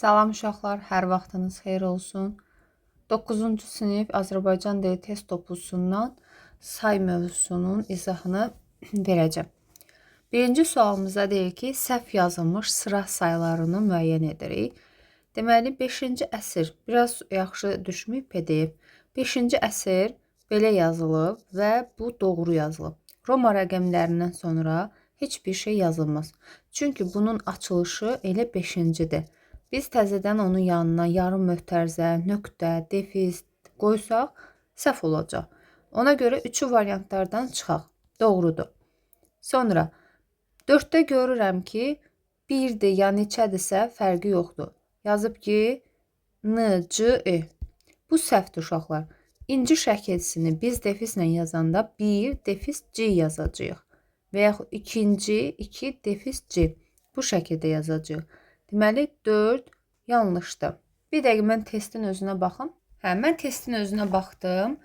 Salam uşaqlar, hər vaxtınız xeyir olsun. 9-cu sinif Azərbaycan dili test topusundan say mövzusunun izahını verəcəm. Birinci sualımıza deyir ki, səhv yazılmış sıra sayılarını müəyyən edirik. Deməli, 5-ci əsr, biraz yaxşı düşməyib PDF. 5-ci əsr belə yazılıb və bu doğru yazılıb. Roma rəqəmlərindən sonra heç bir şey yazılmaz. Çünki bunun açılışı elə 5-cidir. Biz təzədən onun yanına yarım mötərizə, nöqtə, defiz qoysaq, səhv olacaq. Ona görə üçü variantlardan çıxaq. Doğrudur. Sonra 4-də görürəm ki, 1-dir, ya neçədirsə fərqi yoxdur. Yazıb ki, N, C, E. Bu səhvdir uşaqlar. İnci şəkilsini biz defislə yazanda 1 defis C yazacağıq. Və yaxud ikinci 2 defis C. Bu şəkildə yazacağıq. Deməli, 4 yanlışdır. Bir dəqiqə mən testin özünə baxım. Mən testin özünə baxdım.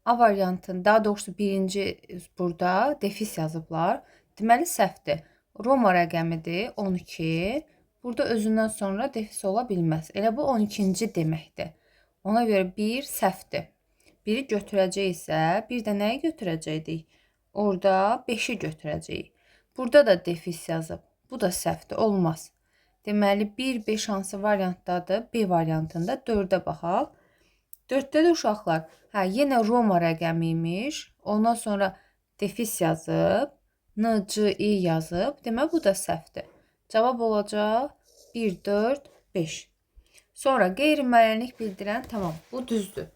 A variantın, daha doğrusu birinci burada defis yazıblar. Deməli, səhvdir. Roma rəqəmidir, 12. Burada özündən sonra defis ola bilməz. Elə bu 12-ci deməkdir. Ona görə 1 səhvdir. 1-i götürəcəksə, bir də nəyi götürəcəkdik? Orada 5-i götürəcəyik. Burada da defis yazıb. Bu da səhvdir, olmaz. Deməli, 1, 5 hansı variantdadır? B variantında 4-ə baxaq. 4-də də uşaqlar, yenə Roma rəqəmi imiş. Ondan sonra defis yazıb, N, C, I yazıb. Deməli, bu da səhvdir. Cavab olacaq 1, 4, 5. Sonra qeyri-müəyyənlik bildirən, tamam, bu düzdür.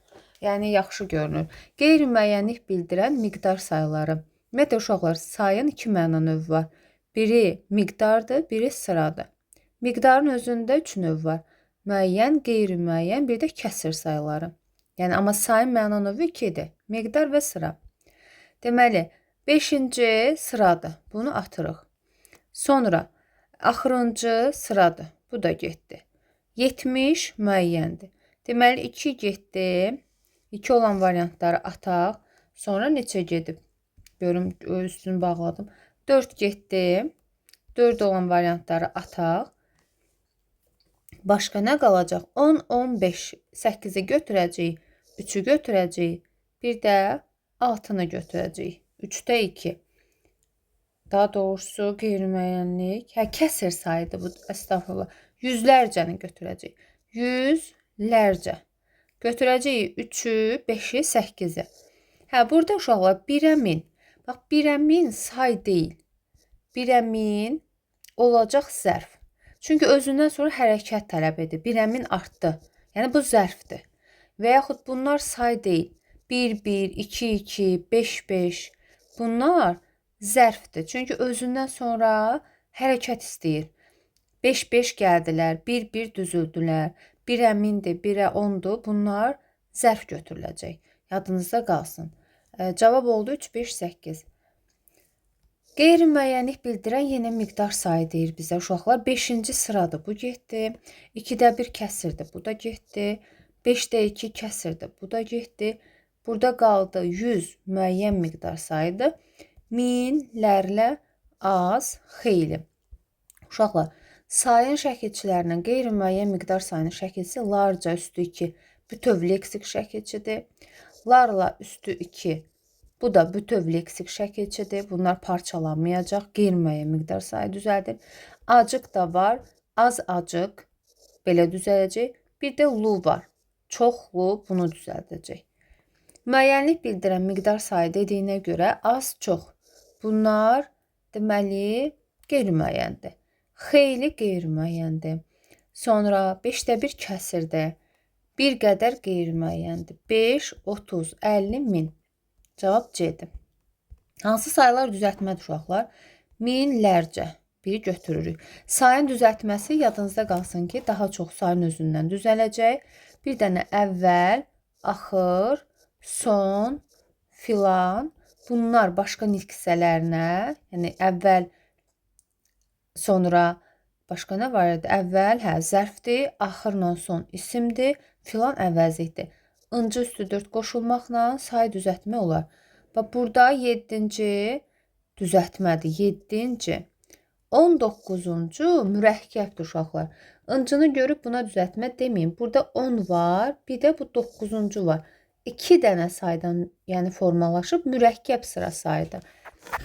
Yəni, yaxşı görünür. Qeyri-müəyyənlik bildirən miqdar sayıları. Ümumiyyətlə, uşaqlar, sayın 2 məna növü var. Biri miqdardır, biri sıradır. Miqdarın özündə 3 növ var. Müəyyən, qeyri-müəyyən, bir də kəsir sayıları. Yəni, amma sayın məna növü 2-dir. Miqdar və sıra. Deməli, 5-ci sıradır. Bunu atırıq. Sonra, axırıncı sıradır. Bu da getdi. 70 müəyyəndir. Deməli, 2 getdi. 2 olan variantları ataq. Sonra neçə gedib? Görüm, üstünü bağladım. 4 getdi. 4 olan variantları ataq. Başqa nə qalacaq? 10, 15, 8-i götürəcəyik. 3-ü götürəcəyik. Bir də 6-nı götürəcəyik. 3-də 2. Daha doğrusu qeyri-müəyyənlik. Kəsir sayıdır bu, əstəğfurullah. Yüzlərcəni götürəcəyik. Yüzlərcə. Götürəcəyik 3-ü, 5-i, 8-i. Burada uşaqlar 1-ə 1000. Bax, 1-ə 1000 say deyil. 1-ə 1000 olacaq zərf. Çünki özündən sonra hərəkət tələb edir. 1-ə 1000 artdı. Yəni, bu zərfdir. Və yaxud bunlar say deyil. 1-1, 2-2, 5-5. Bunlar zərfdir. Çünki özündən sonra hərəkət istəyir. 5-5 gəldilər, 1-1 düzüldülər. 1-ə 1000-dir, 1-ə 10-dur. Bunlar zərf götürüləcək. Yadınızda qalsın. Cavab oldu 3, 5, 8. Qeyri-müəyyənlik bildirən yenə miqdar sayı deyir bizə uşaqlar. 5-ci sıradır, bu getdi. 2-də 1 kəsirdir, bu da getdi. 5-də 2 kəsirdir, bu da getdi. Burada qaldı 100 müəyyən miqdar sayıdır. Minlərlə az, xeyli. Uşaqlar, sayın şəkilçilərinin qeyri-müəyyən miqdar sayının şəkilçisi larca üstü 2 bütöv leksik şəkilçidir. Larla üstü 2 bu da bütöv leksik şəkilçidir. Bunlar parçalanmayacaq. Qeyri-müəyyən miqdar sayı düzəldir. Acıq da var. Az acıq belə düzələcək. Bir də lu var. Çoxlu bunu düzəldəcək. Müəyyənlik bildirən miqdar sayı dediyinə görə az, çox. Bunlar deməli qeyri-müəyyəndir. Xeyli qeyri-müəyyəndir. Sonra 5-də 1 kəsirdir. Bir qədər qeyri-müəyyəndir. 5, 30, 50, 1000. Cavab C-dir. Hansı sayılar düzəltmədir uşaqlar? Minlərcə. Biri götürürük. Sayın düzəltməsi yadınızda qalsın ki, daha çox sayın özündən düzələcək. Bir dənə əvvəl, axır, son, filan. Bunlar başqa nitq hissələrinə, yəni əvvəl, sonra başqa nə var idi? Əvvəl, zərfdir, axırla son isimdir, filan əvəzlikdir. İnci üstü 4 qoşulmaqla say düzəltmə olar. Bax, burada 7-ci düzəltmədir, 7-ci. 19-cu mürəkkəbdir uşaqlar. Incını görüb buna düzəltmə deməyin. Burada 10 var, bir də bu 9-cu var. 2 dənə saydan, yəni formalaşıb mürəkkəb sıra sayıdır.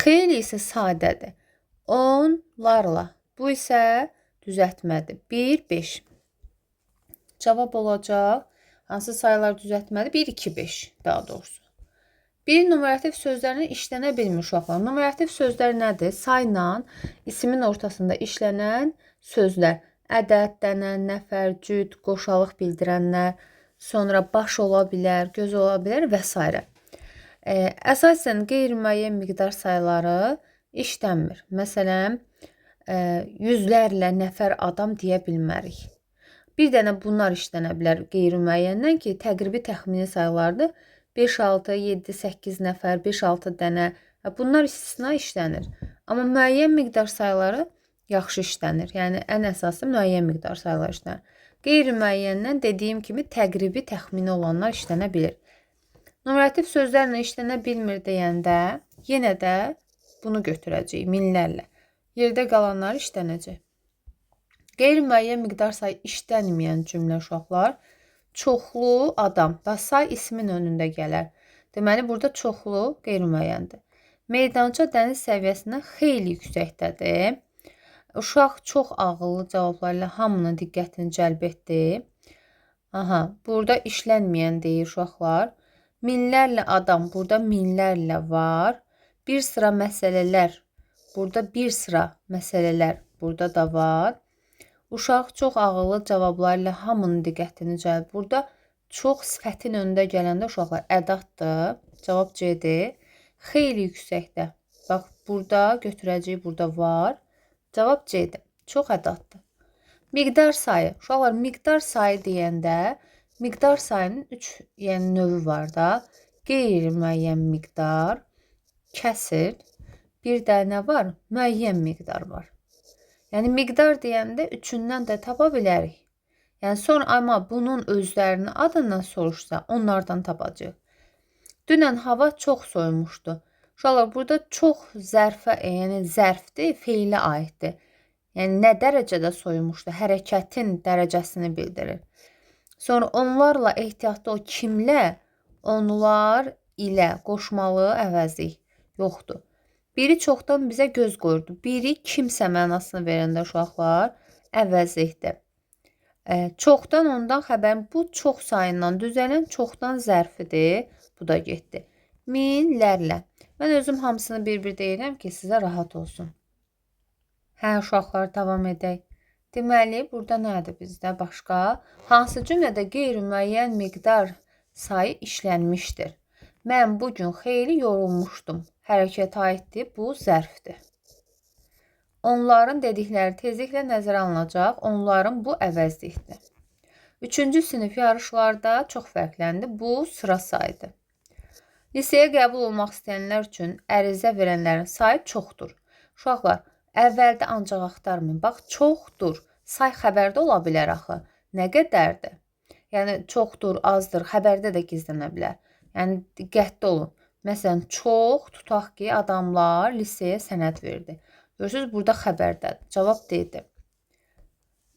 Xeyli isə sadədir. Onlarla. Bu isə düzəltmədir. 1, 5. Cavab olacaq. Hansı sayılar düzəltməli? 1, 2, 5 daha doğrusu. Bir numerativ sözlərini işlənə bilmir uşaqlar. Numerativ sözlər nədir? Sayla ismin ortasında işlənən sözlər. Ədəd, dənə, nəfər, cüt, qoşalıq bildirənlər, sonra baş ola bilər, göz ola bilər və s. Əsasən qeyri-müəyyən miqdar sayıları işlənmir. Məsələn, yüzlərlə nəfər adam deyə bilmərik. Bir dənə bunlar işlənə bilər qeyri-müəyyəndən ki, təqribi təxmini sayılardır. 5, 6, 7, 8 nəfər, 5, 6 dənə. Bunlar istisna işlənir. Amma müəyyən miqdar sayıları yaxşı işlənir. Yəni, ən əsası müəyyən miqdar sayılar işlənir. Qeyri-müəyyəndən dediyim kimi təqribi təxmini olanlar işlənə bilir. Numerativ sözlərlə işlənə bilmir deyəndə yenə də bunu götürəcəyik minlərlə. Yerdə qalanlar işlənəcək. Qeyri-müəyyən miqdar sayı işlənməyən cümlə uşaqlar çoxlu adam və say ismin önündə gələr. Deməli, burada çoxlu qeyri-müəyyəndir. Meydança dəniz səviyyəsindən xeyli yüksəkdədir. Uşaq çox ağıllı cavablarla hamının diqqətini cəlb etdi. Aha, burada işlənməyən deyir uşaqlar. Minlərlə adam, burada minlərlə var. Bir sıra məsələlər, burada bir sıra məsələlər, burada da var. Uşaq çox ağıllı cavablarla hamının diqqətini cəlb. Burada çox sifətin önündə gələndə uşaqlar ədaddır. Cavab C-dir. Xeyli yüksəkdə. Bax, burada götürəcək, burada var. Cavab C-dir. Çox ədaddır. Miqdar sayı. Uşaqlar, miqdar sayı deyəndə miqdar sayının 3 növü var da. Qeyri-müəyyən miqdar, kəsir, bir də nə var? Müəyyən miqdar var. Yəni, miqdar deyəndə üçündən də tapa bilərik. Yəni, sonra amma bunun özlərinin adından soruşsa, onlardan tapacaq. Dünən hava çox soyumuşdu. Uşaqlar, burada çox zərfə, yəni zərfdir, feilə aiddir. Yəni, nə dərəcədə soyumuşdu? Hərəkətin dərəcəsini bildirir. Sonra onlarla ehtiyatda o kimlə, onlar ilə qoşmalı əvəzlik yoxdur. Biri çoxdan bizə göz qoyurdu. Biri kimsə mənasını verəndə uşaqlar əvəzlikdir. Çoxdan ondan xəbər, bu çox sayından düzələn çoxdan zərfidir. Bu da getdi. Minlərlə. Mən özüm hamısını bir-bir deyirəm ki, sizə rahat olsun. Hə, uşaqlar, davam edək. Deməli, burada nədir bizdə başqa? Hansı cümlədə qeyri-müəyyən miqdar sayı işlənmişdir? Mən bugün xeyli yorulmuşdum. Hərəkətə aiddir, bu zərfdir. Onların dedikləri tezliklə nəzərə alınacaq. Onların bu əvəzlikdir. 3-cü sinif yarışlarda çox fərqləndi. Bu sıra sayıdır. Liseyə qəbul olmaq istəyənlər üçün ərizə verənlərin sayı çoxdur. Uşaqlar, əvvəldə ancaq axtarmayın. Bax, çoxdur. Say xəbərdə ola bilər axı. Nə qədərdir? Yəni, çoxdur, azdır, xəbərdə də gizlənə bilər. Yəni, diqqətli olun. Məsələn, çox tutaq ki, adamlar liseyə sənəd verdi. Görürsünüz, burada xəbərdədir. Cavab D-dir.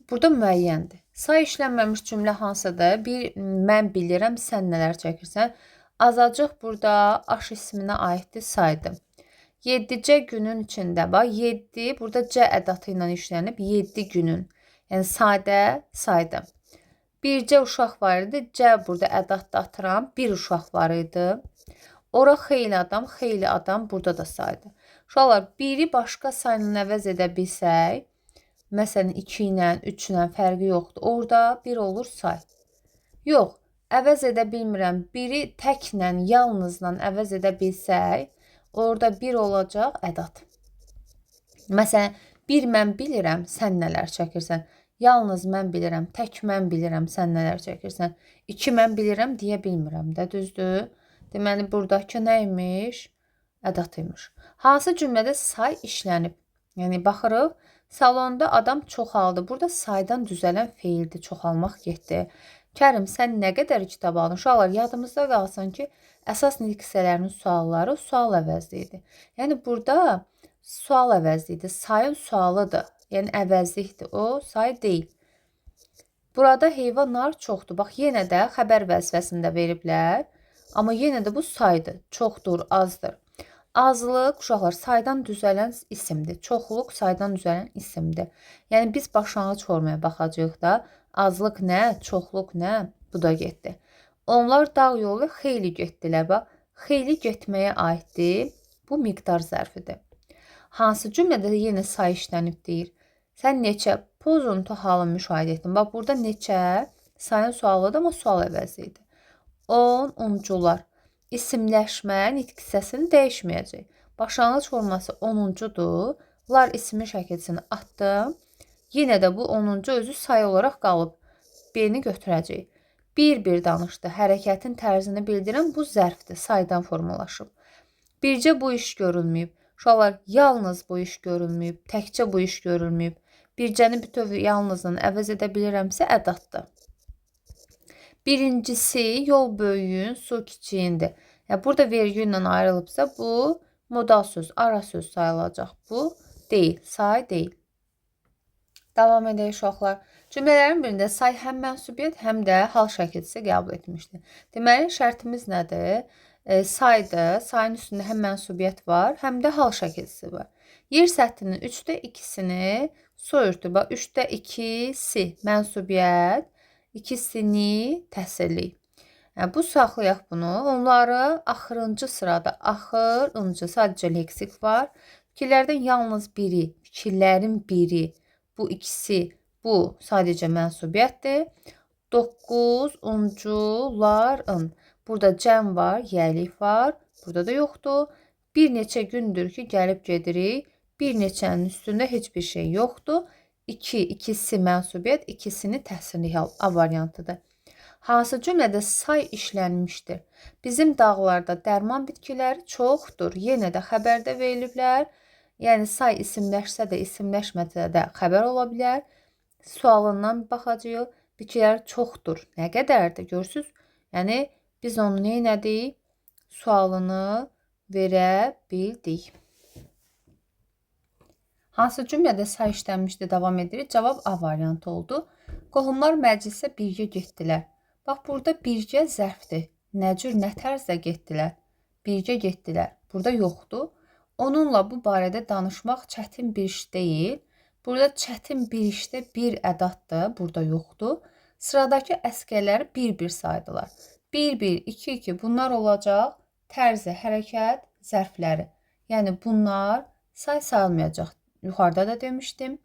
Burada müəyyəndir. Say işlənməmiş cümlə hansıdır? Bir, mən bilirəm, sən nələr çəkirsən. Azacıq burada aş isminə aiddir, saydım. 7-cə günün içində, bax, 7, burada C ədatı ilə işlənib, 7 günün. Yəni, sadə saydım. Bircə uşaq var idi, C burada ədatda atıram, bir uşaq var idi. Ora xeyli adam, burada da saydı. Uşaqlar, biri başqa sayla əvəz edə bilsək, məsələn, 2 ilə, 3 ilə fərqi yoxdur. Orada bir olur say. Yox, əvəz edə bilmirəm. Biri təklə, yalnızla əvəz edə bilsək, orada bir olacaq ədad. Məsələn, bir mən bilirəm, sən nələr çəkirsən. Yalnız mən bilirəm, tək mən bilirəm, sən nələr çəkirsən. 2 mən bilirəm deyə bilmirəm də, düzdür? Deməli, buradakı nə imiş? Ədad imiş. Hansı cümlədə say işlənib? Yəni, baxırıq, salonda adam çoxaldı. Burada saydan düzələn feildir, çoxalmaq getdi. Kərim, sən nə qədər kitab aldın? Uşaqlar, yadımızda qalsın ki, əsas nitq hissələrinin sualları sual əvəzliyidir. Yəni, burada sual əvəzliyidir, sayın sualıdır. Yəni, əvəzlikdir, o say deyil. Burada heyvanlar çoxdur. Bax, yenə də xəbər vəzifəsində veriblər. Amma yenə də bu saydır. Çoxdur, azdır. Azlıq, uşaqlar, saydan düzələn isimdir. Çoxluq saydan düzələn isimdir. Yəni biz başlanğıc formaya baxacağıq da. Azlıq nə, çoxluq nə? Bu da getdi. Onlar dağ yolu xeyli getdilər. Bax, xeyli getməyə aiddir. Bu miqdar zərfidir. Hansı cümlədə yenə say işlənib deyir. Sən neçə pozuntu halını müşahidə etdin. Bax, burada neçə sayın sualıdır, amma sual əvəzi idi. 10, uncular. İsimləşmə nitq hissəsini dəyişməyəcək. Başlanğıc forması 10-cudur. Lar ismi şəkilsini atdım. Yenə də bu 10-cu özü sayı olaraq qalıb. B-ni götürəcək. Bir-bir danışdı. Hərəkətin tərzini bildirən bu zərfdir. Saydan formalaşıb. Bircə bu iş görülməyib. Uşaqlar, yalnız bu iş görülməyib. Təkcə bu iş görülməyib. Bircəni bütöv yalnızla əvəz edə bilirəmsə ədatdır. Birincisi yol böyüyün, su kiçiyindir. Yəni, burada vergü ilə ayrılıbsa bu modal söz, ara söz sayılacaq. Bu deyil, say deyil. Davam edək uşaqlar. Cümlələrin birində say həm mənsubiyyət, həm də hal şəkilçisi qəbul etmişdir. Deməli, şərtimiz nədir? Saydır. Sayın üstündə həm mənsubiyyət var, həm də hal şəkilçisi var. Yer səthinin 3də 2-sini su örtü. 3də 2-si mənsubiyyət, ikisini təsirlik. Yəni, bu saxlayaq bunu. Onları axırıncı sırada, axırıncı sadəcə leksik var. Fikirlərdən yalnız biri, fikirlərin biri, bu ikisi, bu sadəcə mənsubiyyətdir. 9 uncuların. Burada cəm var, yəlik var. Burada da yoxdur. Bir neçə gündür ki, gəlib gedirik. Bir neçənin üstündə heç bir şey yoxdur. İkisi mənsubiyyət, ikisini təsirlik hal A variantıdır. Hansı cümlədə say işlənmişdir? Bizim dağlarda dərman bitkiləri çoxdur. Yenə də xəbərdə veriliblər. Yəni, say isimləşsə də, isimləşməsə də xəbər ola bilər. Sualından baxacağıq. Bitkilər çoxdur. Nə qədərdir? Görürsünüz? Yəni, biz onu nə etdik? Sualını verə bildik. Hansı cümlədə say işlənmişdir? Davam edirik. Cavab A variantı oldu. Qohumlar məclisə birgə getdilər. Bax, burada birgə zərfdir. Nə cür, nə tərzdə getdilər? Birgə getdilər. Burada yoxdur. Onunla bu barədə danışmaq çətin bir iş deyil. Burada çətin bir işdə bir ədatdır. Burada yoxdur. Sıradakı əskərləri bir-bir saydılar. 1-1, 2-2 bunlar olacaq. Tərzi, hərəkət, zərfləri. Yəni, bunlar say sayılmayacaq. Yuxarıda da demişdim.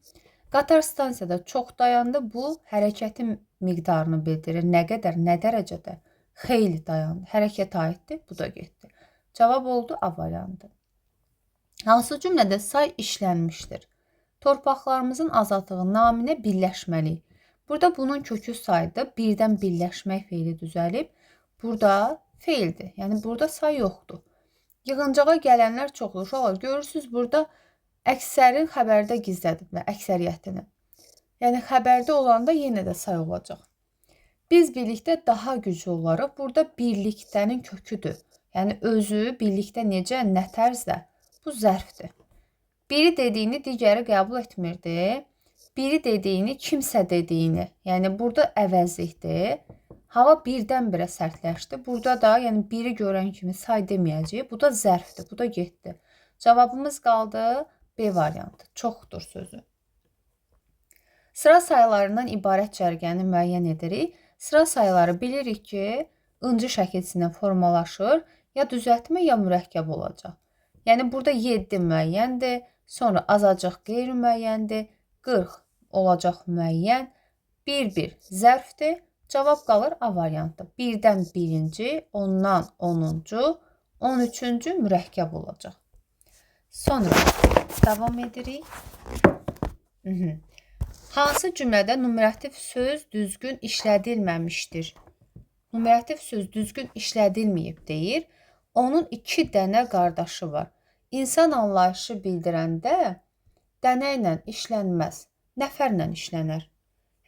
Qatar stansiyada çox dayandı. Bu, hərəkətin miqdarını bildirir. Nə qədər, nə dərəcədə? Xeyli dayandı. Hərəkət aiddir. Bu da getdi. Cavab oldu A variantı. Hansı cümlədə say işlənmişdir? Torpaqlarımızın azadlığı naminə birləşməliyik. Burada bunun kökü saydır. Birdən birləşmək feili düzəlib. Burada feildir. Yəni, burada say yoxdur. Yığıncağa gələnlər çoxdur. Uşaqlar, görürsünüz, burada əksəri xəbərdə gizlədiblər, əksəriyyətini. Yəni, xəbərdə olanda yenə də say olacaq. Biz birlikdə daha güclü olaraq, burada birlikdənin köküdür. Yəni, özü birlikdə necə, nə tərzdə? Bu zərfdir. Biri dediyini digəri qəbul etmirdi. Biri dediyini, kimsə dediyini. Yəni, burada əvəzlikdir. Hava birdən-birə sərtləşdi. Burada da, yəni, biri görən kimi say deməyəcək. Bu da zərfdir, bu da getdi. Cavabımız qaldı B variantı. Çoxdur sözü. Sıra sayılarından ibarət cərgəni müəyyən edirik. Sıra sayıları bilirik ki, ıncı şəkilçisindən formalaşır. Ya düzəltmə, ya mürəkkəb olacaq. Yəni, burada 7 müəyyəndir. Sonra azacıq qeyri-müəyyəndir. 40 olacaq müəyyən. 1-1 zərfdir. Cavab qalır A variantı. Birdən birinci, ondan 10-cu, 13-cü mürəkkəb olacaq. Sonra davam edirik. Hansı cümlədə numerativ söz düzgün işlədilməmişdir? Numerativ söz düzgün işlədilməyib deyir. Onun 2 dənə qardaşı var. İnsan anlayışı bildirəndə dənə ilə işlənməz, nəfərlə işlənər.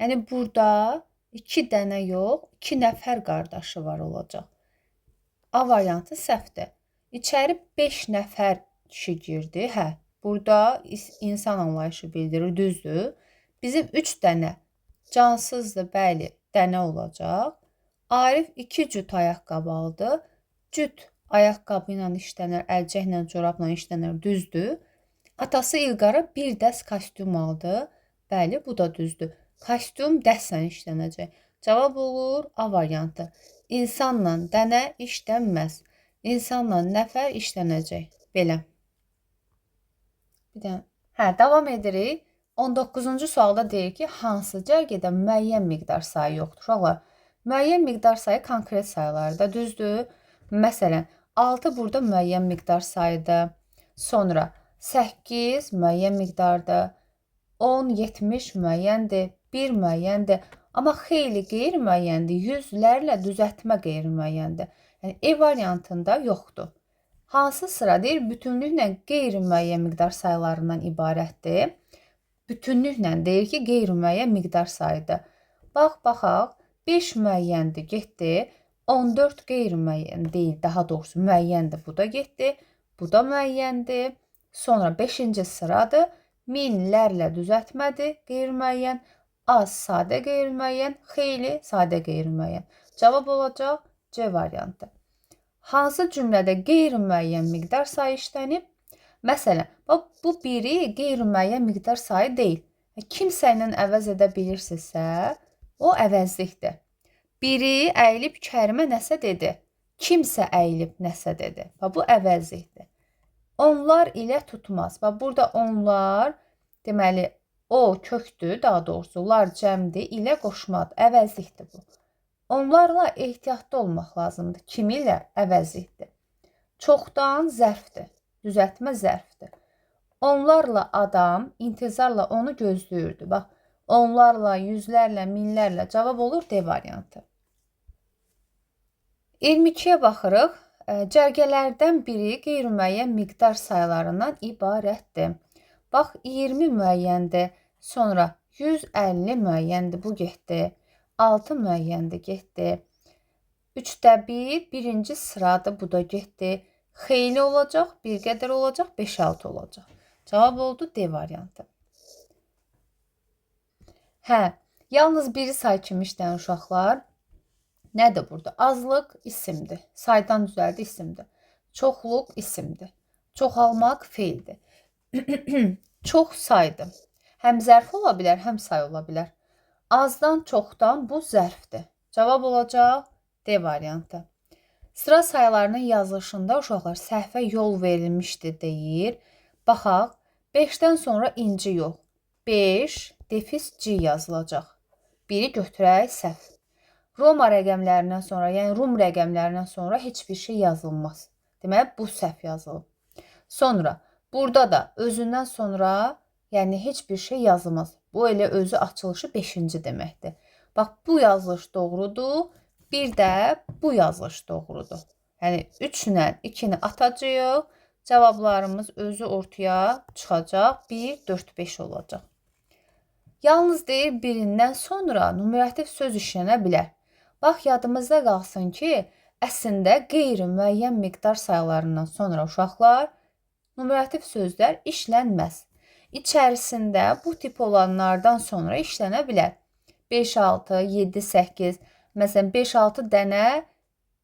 Yəni, burada 2 dənə yox, 2 nəfər qardaşı var olacaq. A variantı səhvdir. İçəri 5 nəfər kişi girdi. Burada insan anlayışı bildirir, düzdür. Bizim 3 dənə Cansızdır, bəli, dənə olacaq. Arif 2 cüt ayaqqabı aldı. Cüt ayaqqabı ilə işlənir, əlcəklə, corabla işlənir, düzdür. Atası İlqara bir dəst kostyum aldı. Bəli, bu da düzdür. Kostyum dəstlə işlənəcək. Cavab olur A variantı. İnsanla dənə işlənməz. İnsanla nəfər işlənəcək. Belə. Bir də davam edirik. 19-cu sualda deyir ki, hansı cərgədə müəyyən miqdar sayı yoxdur? Uşaqlar, müəyyən miqdar sayı konkret sayılardır, düzdür? Məsələn, 6 burada müəyyən miqdar sayıdır. Sonra 8 müəyyən miqdardır. 10, 70 müəyyəndir. 1 müəyyəndir. Amma xeyli qeyri-müəyyəndir. Yüzlərlə düzəltmə qeyri-müəyyəndir. Yəni, E variantında yoxdur. Hansı sıra deyir, bütünlüklə qeyri-müəyyən miqdar sayılarından ibarətdir. Bütünlüklə deyir ki, qeyri-müəyyən miqdar sayıdır. Baxaq, 5 müəyyəndir, getdi. 14 qeyri-müəyyən deyil, daha doğrusu müəyyəndir, bu da getdi. Bu da müəyyəndir. Sonra 5-ci sıradır. Minlərlə düzəltmədir, qeyri-müəyyən. Az, sadə qeyri-müəyyən, xeyli, sadə qeyri-müəyyən. Cavab olacaq C variantı. Hansı cümlədə qeyri-müəyyən miqdar sayı işlənib? Məsələn, bu biri qeyri-müəyyən miqdar sayı deyil. Kimsə ilə əvəz edə bilirsinizsə, o əvəzlikdir. Biri əyilib Kərimə nəsə dedi. Kimsə əyilib nəsə dedi. Bu əvəzlikdir. Onlar ilə tutmaz. Burada onlar, deməli, o kökdür, daha doğrusu, lar cəmdir, ilə qoşmadır. Əvəzlikdir bu. Onlarla ehtiyatlı olmaq lazımdır. Kimi ilə? Əvəzlikdir. Çoxdan zərfdir. Düzəltmə zərfdir. Onlarla adam intizarla onu gözləyirdi. Bax, onlarla, yüzlərlə, minlərlə cavab olur D variantı. 22-yə baxırıq. Cərgələrdən biri qeyri-müəyyən miqdar sayılarından ibarətdir. Bax, 20 müəyyəndir, sonra 150 müəyyəndir, bu getdi. 6 müəyyəndir, getdi. 3də 1, birinci sıradır, bu da getdi. Xeyli olacaq, bir qədər olacaq, 5-6 olacaq. Cavab oldu D variantı. Yalnız biri say kimi işləyən uşaqlar. Nədir burada? Azlıq isimdir. Saydan düzəldi isimdir. Çoxluq isimdir. Çoxalmaq feildir. Çox saydır. Həm zərf ola bilər, həm say ola bilər. Azdan, çoxdan bu zərfdir. Cavab olacaq D variantı. Sıra sayılarının yazılışında uşaqlar səhvə yol verilmişdir deyir. Baxaq, 5-dən sonra inci yox. 5, defis C yazılacaq. Biri götürək səhv. Roma rəqəmlərindən sonra, yəni Rum rəqəmlərindən sonra heç bir şey yazılmaz. Deməli, bu səhv yazılıb. Sonra, burada da özündən sonra, yəni heç bir şey yazılmaz. Bu elə özü açılışı 5-ci deməkdir. Bax, bu yazılış doğrudur. Bir də bu yazılış doğrudur. Yəni 3 ilə 2-ni atacağıq. Cavablarımız özü ortaya çıxacaq. 1, 4, 5 olacaq. Yalnız deyir birindən sonra numerativ söz işlənə bilər. Bax, yadımızda qalsın ki, əslində qeyri-müəyyən miqdar sayılarından sonra uşaqlar numerativ sözlər işlənməz. İçərisində bu tip olanlardan sonra işlənə bilər. 5, 6, 7, 8, məsələn, 5-6 dənə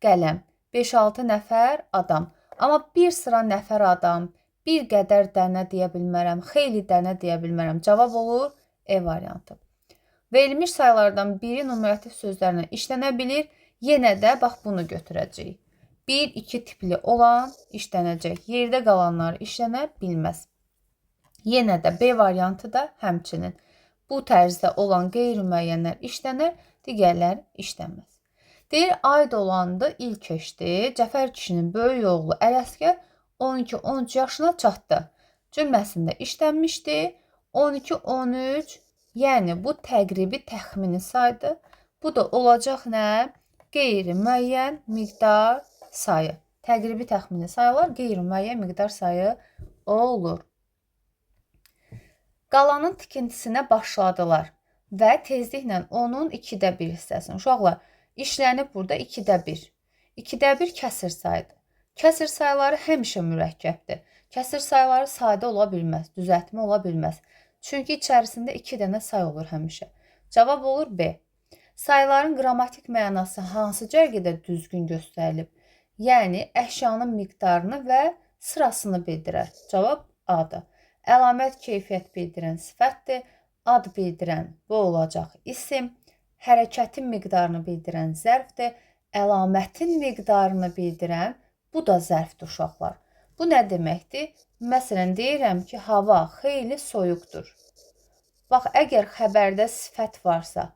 qələm, 5-6 nəfər adam. Amma bir sıra nəfər adam, bir qədər dənə deyə bilmərəm, xeyli dənə deyə bilmərəm. Cavab olur E variantı. Verilmiş sayılardan biri numerativ sözlərlə işlənə bilir. Yenə də bax bunu götürəcəyik. 1, 2 tipli olan işlənəcək. Yerdə qalanlar işlənə bilməz. Yenə də B variantı da həmçinin. Bu tərzdə olan qeyri-müəyyənlər işlənər, digərlər işlənməz. Deyir, aid olandı, il keçdi. Cəfər kişinin böyük oğlu Ələsgər 12-13 yaşına çatdı. Cümləsində işlənmişdi. 12-13, yəni bu təqribi təxmini saydı. Bu da olacaq nə? Qeyri-müəyyən miqdar sayı. Təqribi təxmini sayılar qeyri-müəyyən miqdar sayı olur. Qalanın tikintisinə başladılar və tezliklə onun 2də 1 hissəsini. Uşaqlar, işlənib burada 2də 1. 2də 1 kəsir sayıdır. Kəsir sayıları həmişə mürəkkəbdir. Kəsir sayıları sadə ola bilməz, düzəltmə ola bilməz. Çünki içərisində 2 dənə say olur həmişə. Cavab olur B. Sayıların qrammatik mənası hansı cərgədə düzgün göstərilib? Yəni, əşyanın miqdarını və sırasını bildirər. Cavab A-dır. Əlamət keyfiyyət bildirən sifətdir. Ad bildirən bu olacaq isim. Hərəkətin miqdarını bildirən zərfdir. Əlamətin miqdarını bildirən bu da zərfdir uşaqlar. Bu nə deməkdir? Məsələn, deyirəm ki, hava xeyli soyuqdur. Bax, əgər xəbərdə sifət varsa,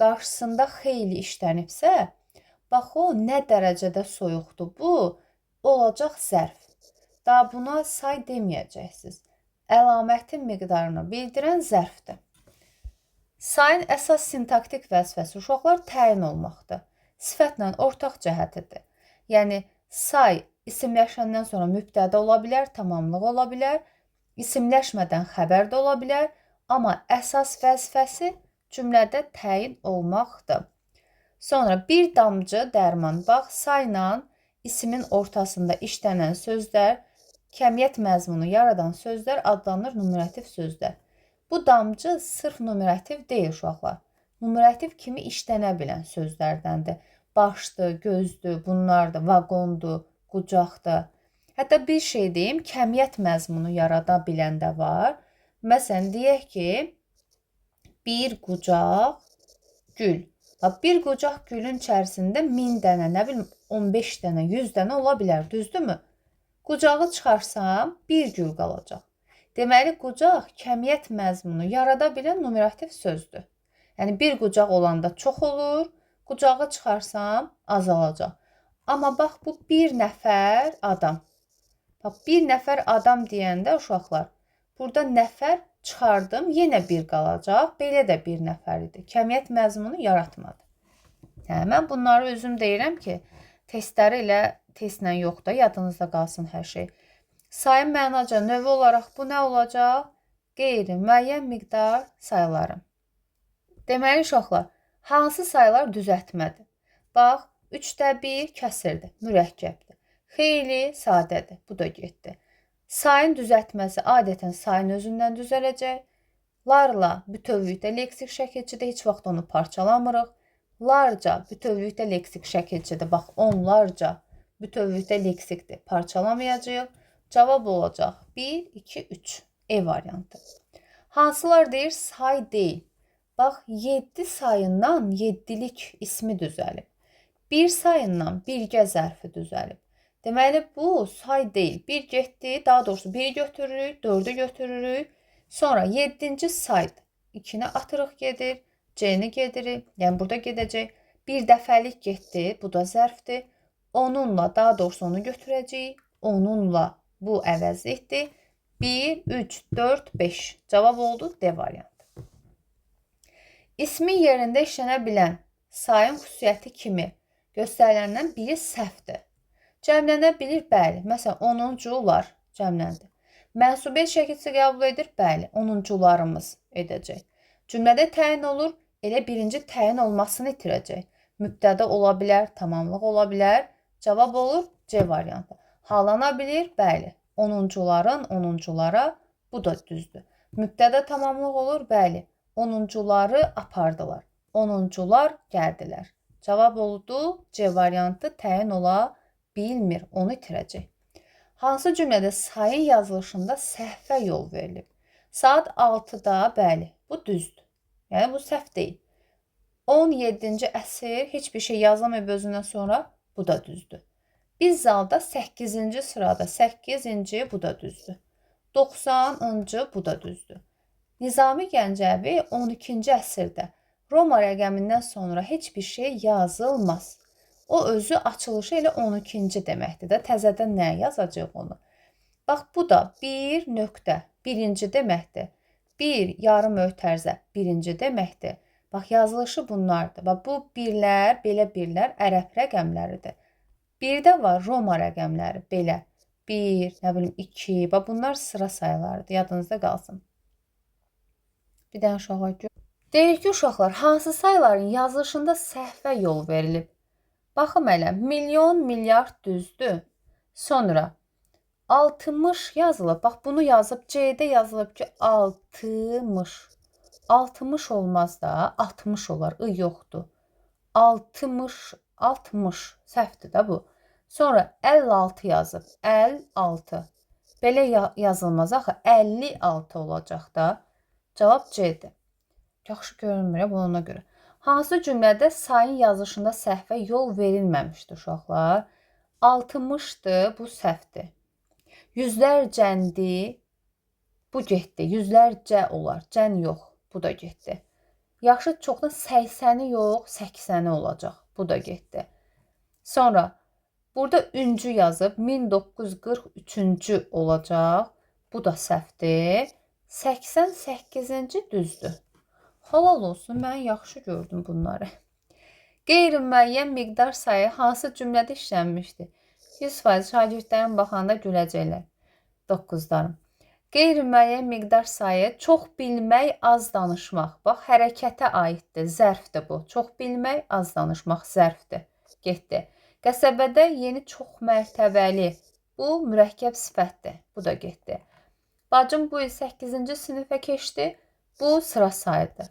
qarşısında xeyli işlənibsə, bax o nə dərəcədə soyuqdur bu, olacaq zərf. Daha buna say deməyəcəksiniz. Əlamətin miqdarını bildirən zərfdir. Sayın əsas sintaktik vəzifəsi uşaqlar təyin olmaqdır. Sifətlə ortaq cəhətidir. Yəni, say isimləşəndən sonra mübtədə ola bilər, tamamlıq ola bilər, isimləşmədən xəbər də ola bilər, amma əsas vəzifəsi cümlədə təyin olmaqdır. Sonra bir damcı dərman. Bax, sayla isimin ortasında işlənən sözlər, kəmiyyət məzmunu yaradan sözlər adlanır numerativ sözlər. Bu damcı sırf numerativ deyil uşaqlar. Numerativ kimi işlənə bilən sözlərdəndir. Başdır, gözdür, bunlardır, vaqondur, qucaqdır. Hətta bir şey deyim, kəmiyyət məzmunu yarada bilən də var. Məsələn, deyək ki, bir qucaq gül. Bir qucaq gülün içərisində 1000 dənə, nə bilim 15 dənə, 100 dənə ola bilər, düzdürmü? Qucağı çıxarsam, bir gül qalacaq. Deməli, qucaq kəmiyyət məzmunu yarada bilən numerativ sözdür. Yəni, bir qucaq olanda çox olur, qucağı çıxarsam, azalacaq. Amma bax, bu bir nəfər adam. Bax, bir nəfər adam deyəndə uşaqlar, burada nəfər çıxardım, yenə bir qalacaq, belə də bir nəfər idi. Kəmiyyət məzmunu yaratmadı. Mən bunları özüm deyirəm ki, testləri ilə testlə yox da, yadınızda qalsın hər şey. Sayın mənaca növü olaraq bu nə olacaq? Qeyri-müəyyən miqdar sayıları. Deməli, uşaqlar, hansı sayılar düzəltmədir? Bax, 3də 1 kəsirdir, mürəkkəbdir. Xeyli sadədir, bu da getdi. Sayın düzəltməsi adətən sayın özündən düzələcək. Larla bütövlükdə leksik şəkilçidə heç vaxt onu parçalamırıq. Larca bütövlükdə leksik şəkilçidə, bax, onlarca bütövlükdə leksikdir, parçalamayacağıq. Cavab olacaq 1, 2, 3. E variantı. Hansılar deyir? Say deyil. Bax, 7 sayından 7-lik ismi düzəlib. 1 sayından birgə zərfi düzəlib. Deməli, bu say deyil. 1 getdi, daha doğrusu 1-i götürürük, 4-ü götürürük. Sonra 7-ci saydır. 2-ni atırıq gedir, C-ni gedirik. Yəni, burada gedəcək. Bir dəfəlik getdi, bu da zərfdir. Onunla, daha doğrusu onu götürəcəyik. Onunla bu əvəzlikdir. 1, 3, 4, 5. Cavab oldu D variantı. İsmin yerində işlənə bilən sayın xüsusiyyəti kimi göstəriləndən biri səhvdir. Cəmlənə bilir, bəli. Məsələn, 10-cular cəmləndir. Mənsubiyyət şəkilçisi qəbul edir, bəli. 10-cularımız edəcək. Cümlədə təyin olur, elə birinci təyin olmasını itirəcək. Mübtədə ola bilər, tamamlıq ola bilər. Cavab olur C variantı. Halana bilir, bəli. 10-cuların 10-culara, bu da düzdür. Mübtədə tamamlıq olur, bəli. 10-cuları apardılar. 10-cular gəldilər. Cavab oldu C variantı, təyin ola bilmir, onu itirəcək. Hansı cümlədə sayın yazılışında səhvə yol verilib? Saat 6-da, bəli, bu düzdür. Yəni, bu səhv deyil. 17-ci əsr heç bir şey yazılmayıb özündən sonra, bu da düzdür. Biz zalda 8-ci sırada, 8-ci bu da düzdür. 90-cı bu da düzdür. Nizami Gəncəvi 12-ci əsrdə Roma rəqəmindən sonra heç bir şey yazılmaz. O özü açılışı elə 12-ci deməkdir də. Təzədən nə yazacaq onu? Bax, bu da bir nöqtə, birinci deməkdir. Bir yarım mötərizə, birinci deməkdir. Bax, yazılışı bunlardır. Bax, bu birlər, belə birlər ərəb rəqəmləridir. Bir də var Roma rəqəmləri, belə. 1, nə bilim, 2, bax, bunlar sıra sayılarıdır, yadınızda qalsın. Bir dənə uşağa gör. Deyir ki, uşaqlar, hansı sayıların yazılışında səhvə yol verilib? Baxım elə, milyon, milyard düzdür. Sonra 60 yazılıb. Bax, bunu yazıb, C-də yazılıb ki, 60. 60 olmaz da, 60 olar. I yoxdur. 60, 60. Səhvdir də bu. Sonra 56 yazıb. 56. Belə yazılmaz axı. 56 olacaq da. Cavab C-dir. Yaxşı görünmür bu ona görə. Hansı cümlədə sayın yazışında səhvə yol verilməmişdir uşaqlar? 60-dır, bu səhvdir. Yüzlərcəndi, bu getdi. Yüzlərcə olar. Cən yox, bu da getdi. Yaxşı, çoxdan 80-i yox, 80-i olacaq. Bu da getdi. Sonra burada üncü yazıb 1943-cü olacaq. Bu da səhvdir. 88-ci düzdür. Halal olsun, mən yaxşı gördüm bunları. Qeyri-müəyyən miqdar sayı hansı cümlədə işlənmişdir? 100% şagirdlərin baxanda güləcəklər. 9-darım. Qeyri-müəyyən miqdar sayı çox bilmək, az danışmaq. Bax, hərəkətə aiddir, zərfdir bu. Çox bilmək, az danışmaq zərfdir. Getdi. Qəsəbədə yeni çox mərtəbəli. Bu mürəkkəb sifətdir. Bu da getdi. Bacım bu il 8-ci sinifə keçdi. Bu sıra sayıdır.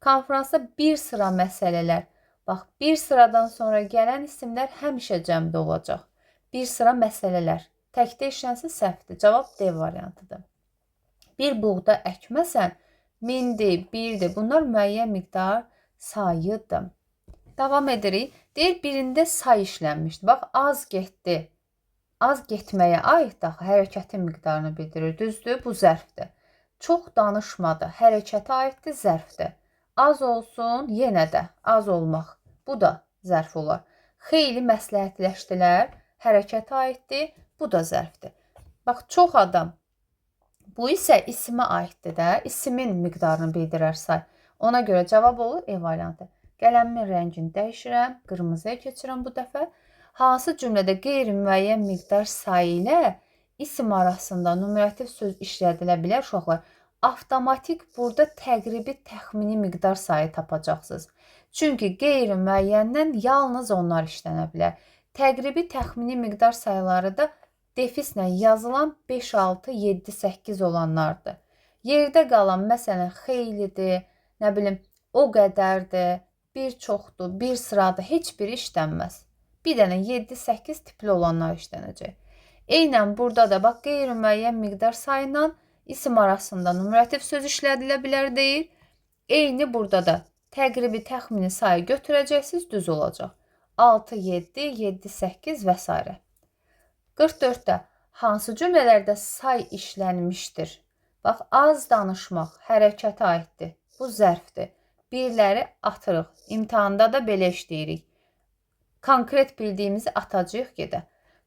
Konferansda bir sıra məsələlər. Bax, bir sıradan sonra gələn isimlər həmişə cəmdə olacaq. Bir sıra məsələlər. Təkdə işlənsə səhvdir. Cavab D variantıdır. Bir buğda əkməsən, mindir, birdir. Bunlar müəyyən miqdar sayıdır. Davam edirik. Deyir, birində say işlənmişdir. Bax, az getdi. Az getməyə aid axı hərəkətin miqdarını bildirir. Düzdür, bu zərfdir. Çox danışmadı. Hərəkətə aiddir, zərfdir. Az olsun, yenə də az olmaq. Bu da zərf olar. Xeyli məsləhətləşdilər. Hərəkətə aiddir, bu da zərfdir. Bax, çox adam. Bu isə isimə aiddir də. İsimin miqdarını bildirər say. Ona görə cavab olur E variantı. Qələmin rəngini dəyişirəm. Qırmızıya keçirəm bu dəfə. Hansı cümlədə qeyri-müəyyən miqdar sayı ilə isim arasında numerativ söz işlədilə bilər uşaqlar? Avtomatik burada təqribi təxmini miqdar sayı tapacaqsınız. Çünki qeyri-müəyyəndən yalnız onlar işlənə bilər. Təqribi təxmini miqdar sayıları da defislə yazılan 5, 6, 7, 8 olanlardır. Yerdə qalan məsələn xeylidir, nə bilim o qədərdir, bir çoxdur, bir sıradır, heç biri işlənməz. Bir dənə 7, 8 tipli olanlar işlənəcək. Eynən burada da bax qeyri-müəyyən miqdar sayı ilə isim arasında numerativ söz işlədilə bilər deyir. Eyni burada da təqribi təxmini sayı götürəcəksiniz, düz olacaq. 6, 7, 7, 8 və s. 44-də hansı cümlələrdə say işlənmişdir? Bax, az danışmaq hərəkətə aiddir. Bu zərfdir. Birləri atırıq. İmtahanda da belə işləyirik. Konkret bildiyimizi atacağıq gedə.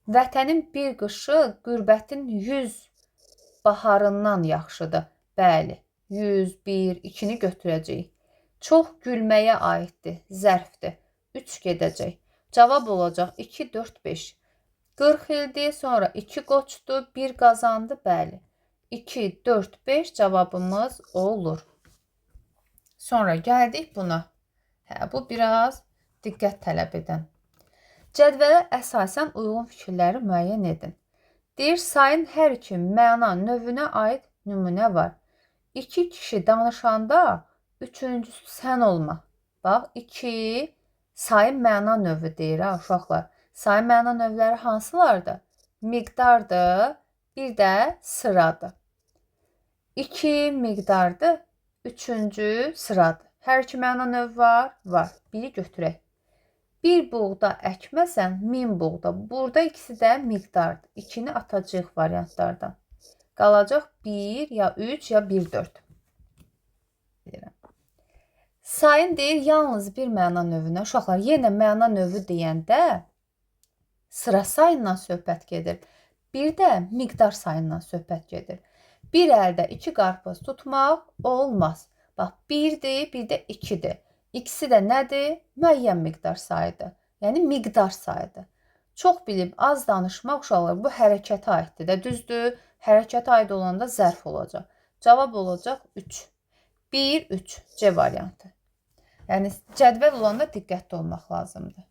Vətənin bir qışı qürbətin 100 baharından yaxşıdır. Bəli, 100, 1, 2-ni götürəcəyik. Çox gülməyə aiddir, zərfdir. 3 gedəcək. Cavab olacaq 2, 4, 5. 40 ildir, sonra 2 qoçdu, 1 qazandı, bəli. 2, 4, 5 cavabımız olur. Sonra gəldik buna. Bu biraz diqqət tələb edən. Cədvələ əsasən uyğun fikirləri müəyyən edin. Deyir, sayın hər iki məna növünə aid nümunə var. 2 kişi danışanda üçüncüsü sən olma. Bax, 2 sayın məna növü deyir ha uşaqlar. Sayın məna növləri hansılardır? Miqdardır, bir də sıradır. 2 miqdardır, üçüncü sıradır. Hər iki məna növü var? Var. Biri götürək. Bir buğda əkməsən, 1000 buğda. Burada ikisi də miqdardır. 2-ni atacağıq variantlardan. Qalacaq 1 ya 3 ya 1, 4. Sayın deyir, yalnız bir məna növünə. Uşaqlar, yenə məna növü deyəndə sıra sayından söhbət gedir. Bir də miqdar sayından söhbət gedir. Bir əldə 2 qarpız tutmaq olmaz. Bax, 1-dir, bir də 2-dir. İkisi də nədir? Müəyyən miqdar sayıdır. Yəni, miqdar sayıdır. Çox bilib, az danışmaq uşaqlar, bu hərəkətə aiddir də, düzdür? Hərəkətə aid olanda zərf olacaq. Cavab olacaq 3. 1, 3. C variantı. Yəni, cədvəl olanda diqqətli olmaq lazımdır.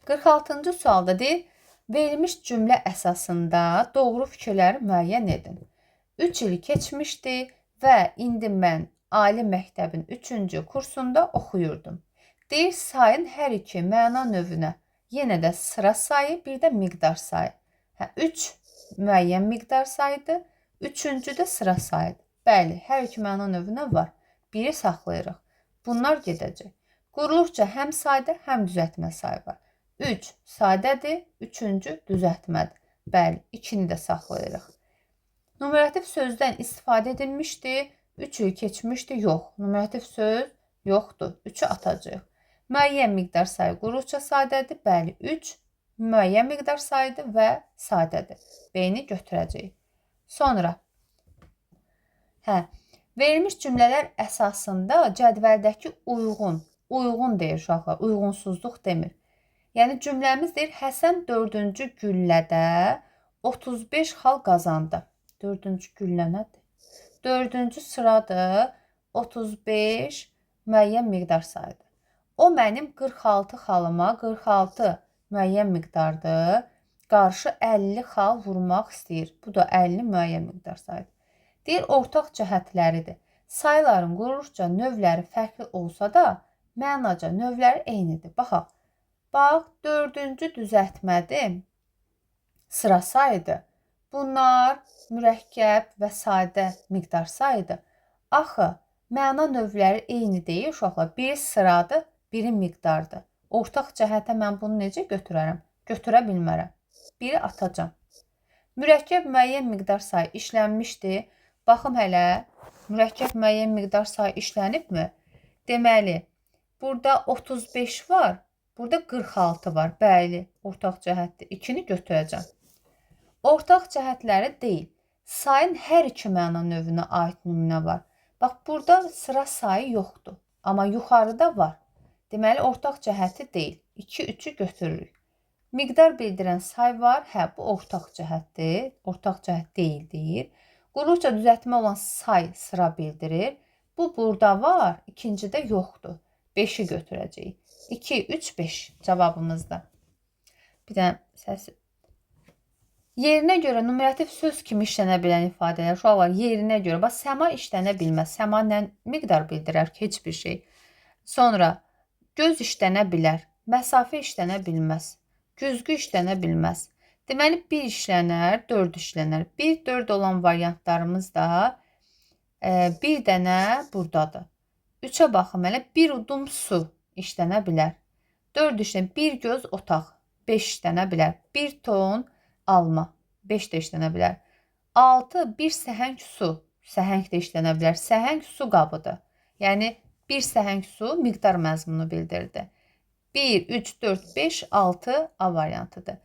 46-cı sualda deyir, verilmiş cümlə əsasında doğru fikirləri müəyyən edin. 3 il keçmişdi və indi mən ali məktəbin 3-cü kursunda oxuyurdum. Deyir, sayın hər iki məna növünə yenə də sıra sayı, bir də miqdar sayı. 3 müəyyən miqdar sayıdır, 3-cü də sıra sayıdır. Bəli, hər iki məna növünə var. Biri saxlayırıq. Bunlar gedəcək. Quruluşca həm sadə, həm düzəltmə sayı var. 3 sadədir, 3-cü düzəltmədir. Bəli, 2-ni də saxlayırıq. Numerativ sözdən istifadə edilmişdir. 3-ü keçmişdir, yox. Numerativ söz yoxdur. 3-ü atacağıq. Müəyyən miqdar sayı quruluşca sadədir. Bəli, 3 müəyyən miqdar sayıdır və sadədir. B-ni götürəcəyik. Sonra, verilmiş cümlələr əsasında cədvəldəki uyğun deyir uşaqlar, uyğunsuzluq demir. Yəni cümləmiz deyir, Həsən 4-cü güllədə 35 xal qazandı. 4-cü güllə nədir? 4-cü sıradır, 35 müəyyən miqdar sayıdır. O mənim 46 xalıma, 46 müəyyən miqdardır, qarşı 50 xal vurmaq istəyir. Bu da 50 müəyyən miqdar sayıdır. Deyir, ortaq cəhətləridir. Sayıların quruluşca növləri fərqli olsa da, mənaca növləri eynidir. Baxaq. Bax, 4-cü düzəltmədir, sıra sayıdır. Bunlar mürəkkəb və sadə miqdar sayıdır. Axı, məna növləri eyni deyil uşaqlar. Biri sıradır, biri miqdardır. Ortaq cəhətə mən bunu necə götürərəm? Götürə bilmərəm. Biri atacam. Mürəkkəb müəyyən miqdar sayı işlənmişdir. Baxım hələ, mürəkkəb müəyyən miqdar sayı işlənibmi? Deməli, burada 35 var, burada 46 var. Bəli, ortaq cəhətdir. 2-ni götürəcəm. Ortaq cəhətləri deyil. Sayın hər iki məna növünə aid nümunə var. Bax, burada sıra sayı yoxdur. Amma yuxarıda var. Deməli, ortaq cəhəti deyil. 2-3-ü götürürük. Miqdar bildirən say var. Bu ortaq cəhətdir. Ortaq cəhət deyil deyir. Quruluşca düzəltmə olan say sıra bildirir. Bu burada var, ikincidə yoxdur. 5-i götürəcəyik. 2, 3, 5 cavabımızda. Bir dənə səsi. Yerinə görə numerativ söz kimi işlənə bilən ifadələr. Uşaqlar, yerinə görə. Bax, səma işlənə bilməz. Səma nə miqdar bildirər ki, heç bir şey. Sonra, göz işlənə bilər. Məsafə işlənə bilməz. Güzgü işlənə bilməz. Deməli, 1 işlənər, 4 işlənər. 1, 4 olan variantlarımız da bir dənə buradadır. 3-ə baxım, hələ 1 udum su işlənə bilər. 4 işlənər, 1 göz otaq, 5 işlənə bilər. 1 ton alma, 5 də işlənə bilər. 6, 1 səhəng su, səhəng də işlənə bilər. Səhəng su qabıdır. Yəni, 1 səhəng su miqdar məzmunu bildirdi. 1, 3, 4, 5, 6 A variantıdır.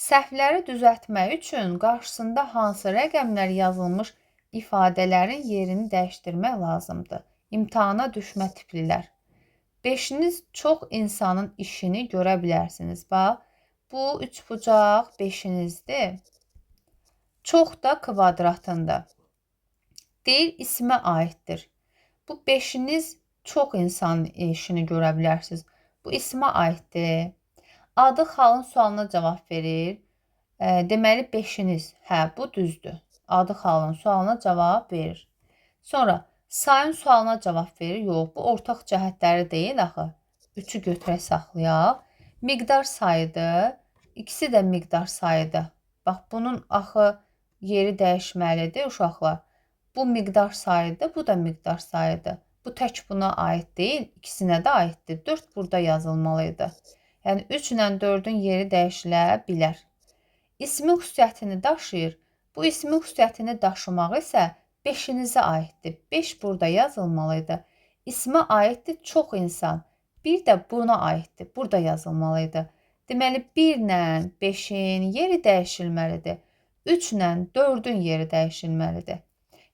Səhvləri düzəltmək üçün qarşısında hansı rəqəmlər yazılmış ifadələrin yerini dəyişdirmək lazımdır. İmtahana düşmə tiplilər. 5-iniz çox insanın işini görə bilərsiniz. Bax, bu 3 bucaq 5-inizdir. Çox da kvadratında. Deyir, ismə aiddir. Bu 5-iniz çox insanın işini görə bilərsiniz. Bu ismə aiddir. Adı xalın sualına cavab verir. Deməli, 5-iniz. Bu düzdür. Adı xalın sualına cavab verir. Sonra, sayın sualına cavab verir. Yox, bu ortaq cəhətləri deyil axı. 3-ü götürək saxlayaq. Miqdar sayıdır. İkisi də miqdar sayıdır. Bax, bunun axı yeri dəyişməlidir uşaqlar. Bu miqdar sayıdır, bu da miqdar sayıdır. Bu tək buna aid deyil, ikisinə də aiddir. 4 burada yazılmalıydı. Yəni 3 ilə 4-ün yeri dəyişilə bilər. İsmin xüsusiyyətini daşıyır. Bu ismin xüsusiyyətini daşımaq isə 5-inizə aiddir. 5 burada yazılmalıydı. İsmə aiddir çox insan. Bir də buna aiddir. Burada yazılmalıydı. Deməli, 1 ilə 5-in yeri dəyişilməlidir. 3 ilə 4-ün yeri dəyişilməlidir.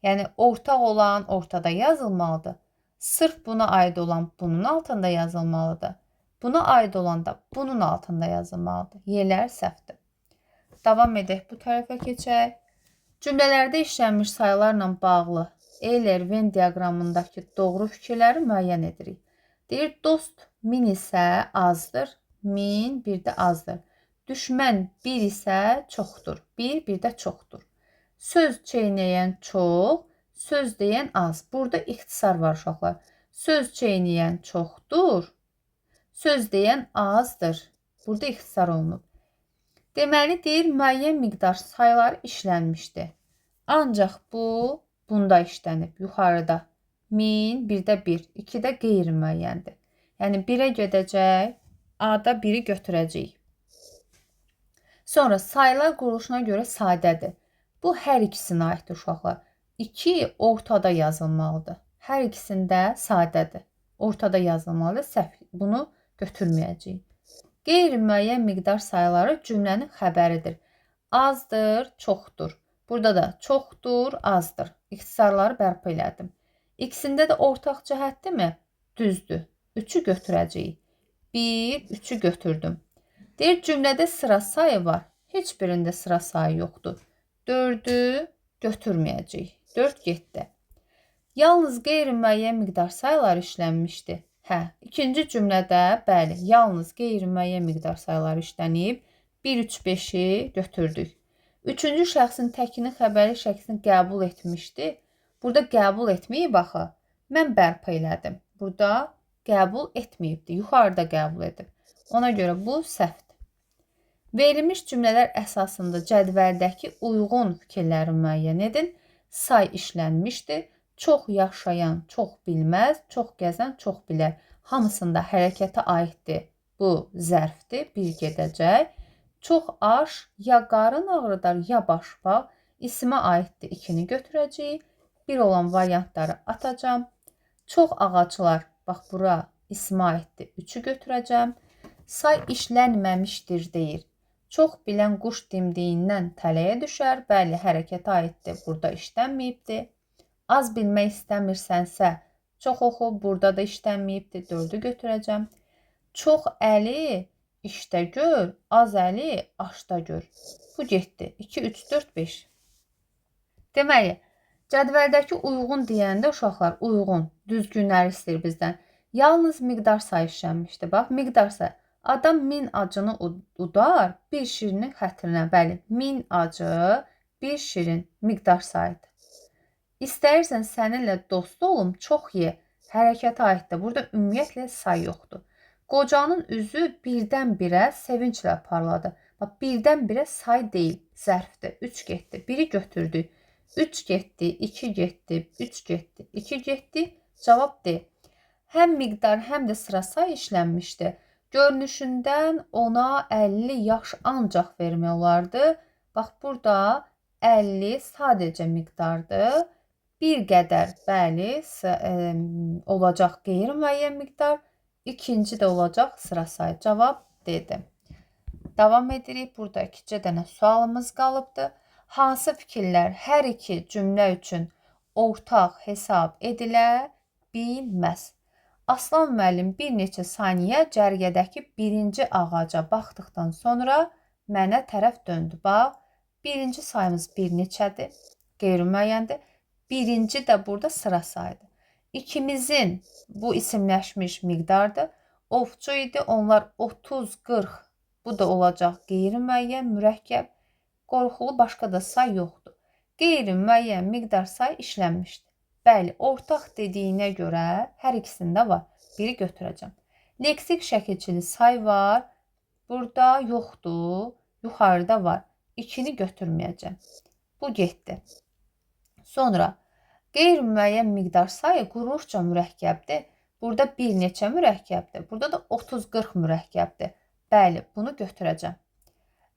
Yəni, ortaq olan ortada yazılmalıdır. Sırf buna aid olan bunun altında yazılmalıdır. Buna aid olan da bunun altında yazılmalıdır. Yerlər səhvdir. Davam edək, bu tərəfə keçək. Cümlələrdə işlənmiş sayılarla bağlı Euler-Venn diaqramındakı doğru fikirləri müəyyən edirik. Deyir, dost 1000 isə azdır, 1000 bir də azdır. Düşmən 1 isə çoxdur, 1 bir də çoxdur. Söz çeynəyən çox, söz deyən az. Burada ixtisar var uşaqlar. Söz çeynəyən çoxdur, söz deyən azdır. Burada ixtisar olunub. Deməli, deyir, müəyyən miqdar sayıları işlənmişdir. Ancaq bu, bunda işlənib, yuxarıda. 1000, 1-də 1, 2-də qeyri-müəyyəndir. Yəni, 1-ə gedəcək, A-da 1-i götürəcəyik. Sonra sayılar quruluşuna görə sadədir. Bu, hər ikisinə aiddir uşaqlar. 2 ortada yazılmalıdır. Hər ikisində sadədir. Ortada yazılmalıdır. Səhv, bunu götürməyəcəyik. Qeyri-müəyyən miqdar sayıları cümlənin xəbəridir. Azdır, çoxdur. Burada da çoxdur, azdır. İxtisarları bərpa elədim. İkisində də ortaq cəhətdirmi? Düzdür. 3-ü götürəcəyik. 1, 3-ü götürdüm. Deyir, cümlədə sıra sayı var. Heç birində sıra sayı yoxdur. 4-ü götürməyəcəyik. 4 getdi. Yalnız qeyri-müəyyən miqdar sayılar işlənmişdi. Hə, ikinci cümlədə, bəli, yalnız qeyri-müəyyən miqdar sayılar işlənib. 1, 3, 5-i götürdük. Üçüncü şəxsin təkini xəbəri şəklini qəbul etmişdi. Burada qəbul etməyib axı. Mən bərpa elədim. Burada qəbul etməyibdi. Yuxarıda qəbul edib. Ona görə bu səhvdir. Verilmiş cümlələr əsasında cədvəldəki uyğun fikirləri müəyyən edin. Say işlənmişdir. Çox yaşayan, çox bilməz, çox gəzən, çox bilər. Hamısında hərəkətə aiddir. Bu zərfdir. 1 gedəcək. Çox aş, ya qarın ağrıdar, ya baş bağ. İsimə aiddir. 2-ni götürəcəyik. 1 olan variantları atacağım. Çox ağaclar, bax bura ismə aiddir. 3-ü götürəcəm. Say işlənməmişdir deyir. Çox bilən quş dimdiyindən tələyə düşər. Bəli, hərəkətə aiddir. Burada işlənməyibdir. Az bilmək istəmirsənsə, çox oxu. Burada da işlənməyibdir. 4-ü götürəcəm. Çox əli işdə gör, az əli aşda gör. Bu getdi. 2, 3, 4, 5. Deməli, cədvəldəki uyğun deyəndə uşaqlar uyğun, düzgünləri istəyir bizdən. Yalnız miqdar sayı işlənmişdir. Bax, miqdar sayı. Adam 1000 acını udar, bir şirinin xətrinə. Bəli, 1000 acı, bir şirin miqdar sayıdır. İstəyirsən səninlə dost olum, çox ye. Hərəkətə aiddir. Burada ümumiyyətlə say yoxdur. Qocanın üzü birdən-birə sevinclə parladı. Bax, birdən-birə say deyil, zərfdir. 3 getdi. 1-i götürdük. 3 getdi, 2 getdi, 3 getdi, 2 getdi. Cavab D. Həm miqdar, həm də sıra say işlənmişdi. Görünüşündən ona 50 yaş ancaq vermək olardı. Bax, burada 50 sadəcə miqdardır. Bir qədər, bəli, olacaq qeyri-müəyyən miqdar. İkinci də olacaq sıra sayı. Cavab D-dir. Davam edirik. Burada 2 dənə sualımız qalıbdır. Hansı fikirlər hər iki cümlə üçün ortaq hesab edilə bilməz? Aslan müəllim bir neçə saniyə cərgədəki birinci ağaca baxdıqdan sonra mənə tərəf döndü. Bax, birinci sayımız bir neçədir? Qeyri-müəyyəndir. Birinci də burada sıra sayıdır. İkimizin bu isimləşmiş miqdardır. Ovçu idi. Onlar 30, 40. Bu da olacaq qeyri-müəyyən, mürəkkəb. Qorxulu başqa da say yoxdur. Qeyri-müəyyən miqdar say işlənmişdir. Bəli, ortaq dediyinə görə hər ikisində var. 1-i götürəcəm. Leksik şəkilçili say var. Burada yoxdur. Yuxarıda var. 2-ni götürməyəcəm. Bu getdi. Sonra qeyri-müəyyən miqdar sayı quruluşca mürəkkəbdir. Burada bir neçə mürəkkəbdir. Burada da 30-40 mürəkkəbdir. Bəli, bunu götürəcəm.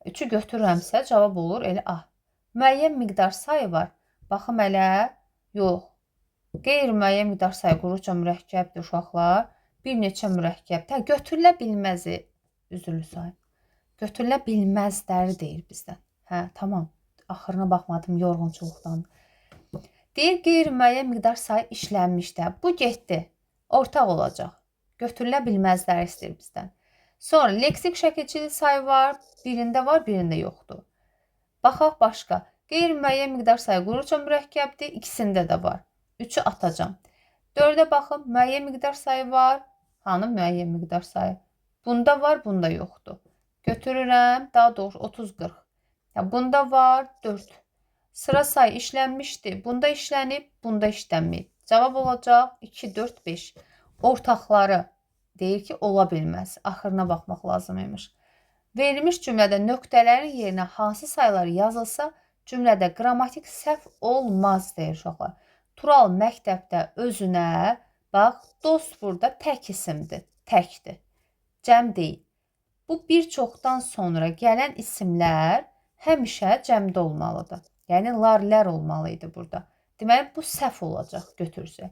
3-ü götürürəmsə cavab olur elə A. Müəyyən miqdar sayı var. Baxım elə, yox. Qeyri-müəyyən miqdar sayı quruluşca mürəkkəbdir uşaqlar. Bir neçə mürəkkəbdir. Götürülə bilməzi, üzrlü sayı. Götürülə bilməzləri deyir bizdən. Hə, tamam. Axırına baxmadım yorğunçuluqdan. Deyir, qeyri-müəyyən miqdar sayı işlənmişdir. Bu getdi. Ortaq olacaq. Götürülə bilməzləri istəyir bizdən. Sonra leksik şəkilçili say var. Birində var, birində yoxdur. Baxaq başqa. Qeyri-müəyyən miqdar sayı quruluşca mürəkkəbdir. İkisində də var. 3-ü atacam. 4-ə baxın. Müəyyən miqdar sayı var. Hanı müəyyən miqdar sayı? Bunda var, bunda yoxdur. Götürürəm. Daha doğrusu 30-40. Bunda var 4. Sıra say işlənmişdi. Bunda işlənib, bunda işlənməyib. Cavab olacaq 2, 4, 5. Ortaqları deyir ki, ola bilməz. Axırına baxmaq lazım imiş. Verilmiş cümlədə nöqtələrin yerinə hansı sayılar yazılsa, cümlədə qrammatik səhv olmaz deyir uşaqlar. Tural məktəbdə özünə, bax, dost burada tək isimdir, təkdir. Cəm deyil. Bu bir çoxdan sonra gələn isimlər həmişə cəmdə olmalıdır. Yəni lar-lər olmalı idi burada. Deməli, bu səhv olacaq götürsək.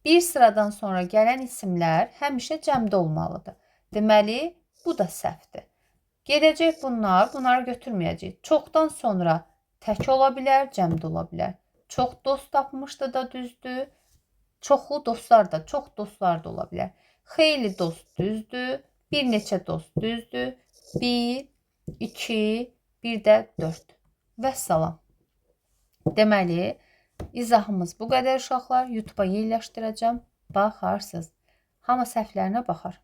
Bir sıradan sonra gələn isimlər həmişə cəmdə olmalıdır. Deməli, bu da səhvdir. Gedəcək bunlar, bunları götürməyəcək. Çoxdan sonra tək ola bilər, cəmdə ola bilər. Çox dost tapmışdı da düzdür. Çoxlu dostlar da, çox dostlar da ola bilər. Xeyli dost düzdür. Bir neçə dost düzdür. 1, 2, bir də 4. Vəssalam. Deməli, izahımız bu qədər uşaqlar. YouTube'a yerləşdirəcəm. Baxarsınız. Hamı səhvlərinə baxar.